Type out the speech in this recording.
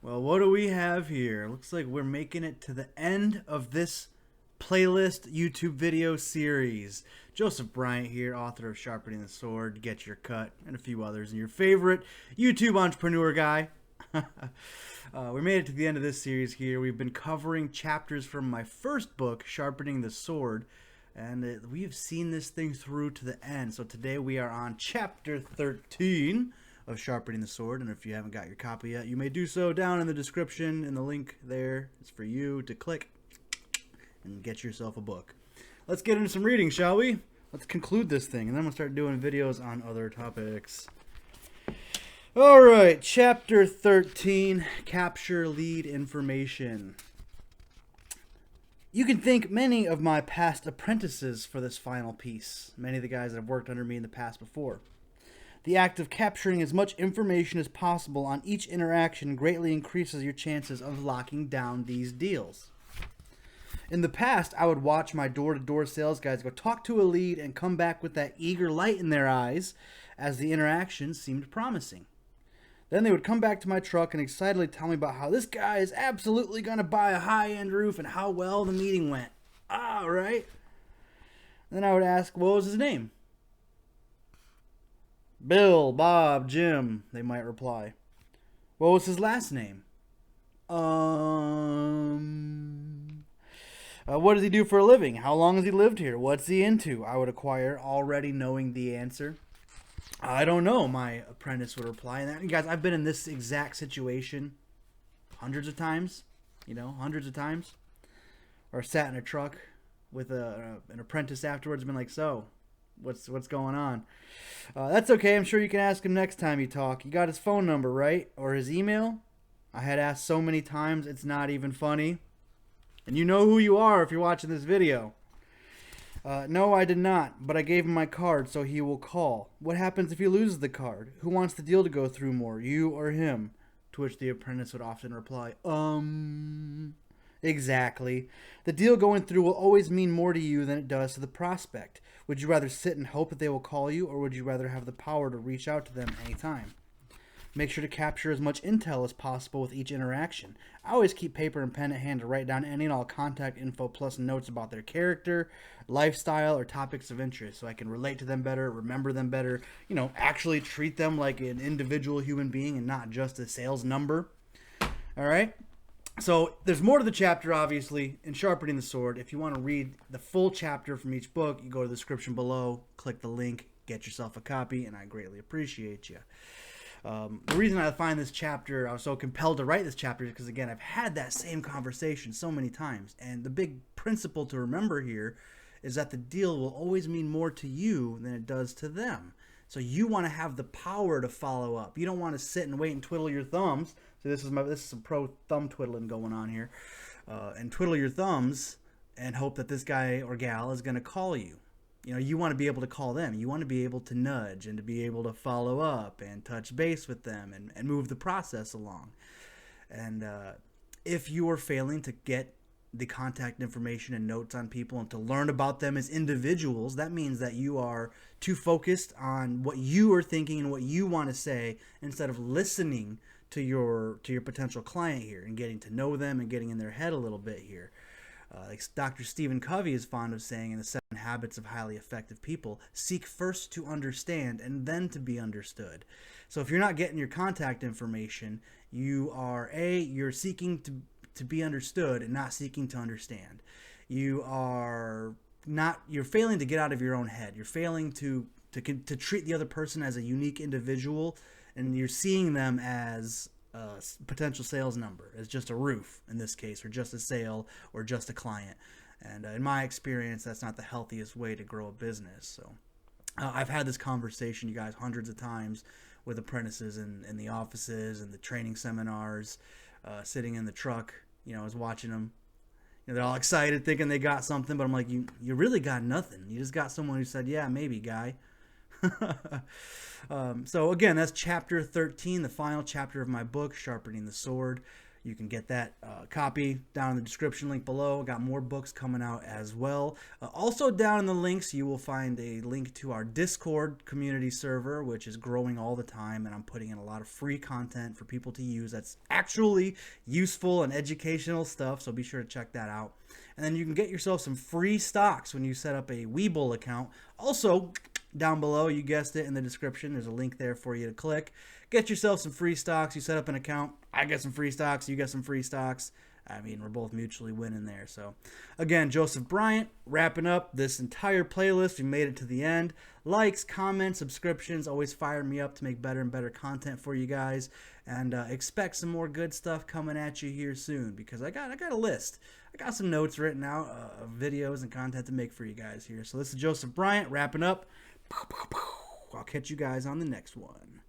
Well, what do we have here? Looks like we're making it to the end of this playlist YouTube video series. Joseph Bryant here, author of Sharpening the Sword, Get Your Cut, and a few others, and your favorite YouTube entrepreneur guy. We made it to the end of this series here. We've been covering chapters from my first book, Sharpening the Sword, and we have seen this thing through to the end. So today we are on chapter 13 of Sharpening the Sword, and if you haven't got your copy yet, you may do so down in the description, and the link there is for you to click and get yourself a book. Let's get into some reading, shall we? Let's conclude this thing, and then we'll start doing videos on other topics. Alright, chapter 13, Capture Lead Information. You can thank many of my past apprentices for this final piece, many of the guys that have worked under me in the past before. The act of capturing as much information as possible on each interaction greatly increases your chances of locking down these deals. In the past, I would watch my door-to-door sales guys go talk to a lead and come back with that eager light in their eyes as the interaction seemed promising. Then they would come back to my truck and excitedly tell me about how this guy is absolutely going to buy a high-end roof and how well the meeting went. Ah, right? Then I would ask, what was his name? Bill, Bob, Jim, they might reply. What was his last name? What does he do for a living? How long has he lived here? What's he into? I would inquire, already knowing the answer. I don't know, my apprentice would reply. And guys, I've been in this exact situation hundreds of times, hundreds of times. Or sat in a truck with an apprentice afterwards and been like, so, what's going on? That's okay. I'm sure you can ask him next time you talk. You got his phone number, right? Or his email? I had asked so many times, it's not even funny. And you know who you are if you're watching this video. No, I did not, but I gave him my card, so he will call. What happens if he loses the card? Who wants the deal to go through more, you or him? To which the apprentice would often reply, Exactly. The deal going through will always mean more to you than it does to the prospect. Would you rather sit and hope that they will call you, or would you rather have the power to reach out to them anytime? Make sure to capture as much intel as possible with each interaction. I always keep paper and pen at hand to write down any and all contact info plus notes about their character, lifestyle, or topics of interest so I can relate to them better, remember them better, actually treat them like an individual human being and not just a sales number. All right? So there's more to the chapter, obviously, in Sharpening the Sword. If you want to read the full chapter from each book, you go to the description below, click the link, get yourself a copy, and I greatly appreciate you. The reason I find this chapter, I was so compelled to write this chapter, is because, again, I've had that same conversation so many times. And the big principle to remember here is that the deal will always mean more to you than it does to them. So you want to have the power to follow up. You don't want to sit and wait and twiddle your thumbs. So this is some pro thumb twiddling going on here. And twiddle your thumbs and hope that this guy or gal is going to call you. You want to be able to call them. You want to be able to nudge and to be able to follow up and touch base with them and move the process along. And if you are failing to get the contact information and notes on people and to learn about them as individuals, that means that you are too focused on what you are thinking and what you want to say instead of listening to your potential client here and getting to know them and getting in their head a little bit here. Like Dr. Stephen Covey is fond of saying in the 7 Habits of Highly Effective People, seek first to understand and then to be understood. So if you're not getting your contact information, you're seeking to be understood and not seeking to understand. You're failing to get out of your own head. You're failing to treat the other person as a unique individual, and you're seeing them as a potential sales number, as just a roof in this case, or just a sale, or just a client. And in my experience, that's not the healthiest way to grow a business. So I've had this conversation, you guys, hundreds of times with apprentices in the offices and the training seminars, sitting in the truck. I was watching them. They're all excited, thinking they got something, but I'm like, you really got nothing. You just got someone who said, yeah, maybe, guy. So again, that's chapter 13, the final chapter of my book, Sharpening the Sword. You can get that copy down in the description link below. Got more books coming out as well. Also down in the links, you will find a link to our Discord community server, which is growing all the time, and I'm putting in a lot of free content for people to use that's actually useful and educational stuff, so be sure to check that out. And then you can get yourself some free stocks when you set up a WeBull account. Also, down below, you guessed it, in the description, there's a link there for you to click. Get yourself some free stocks. You set up an account. I get some free stocks. You get some free stocks. I mean, we're both mutually winning there. So, again, Joseph Bryant, wrapping up this entire playlist. We made it to the end. Likes, comments, subscriptions always fire me up to make better and better content for you guys. And expect some more good stuff coming at you here soon, because I got a list. I got some notes written out of videos and content to make for you guys here. So this is Joseph Bryant, wrapping up. I'll catch you guys on the next one.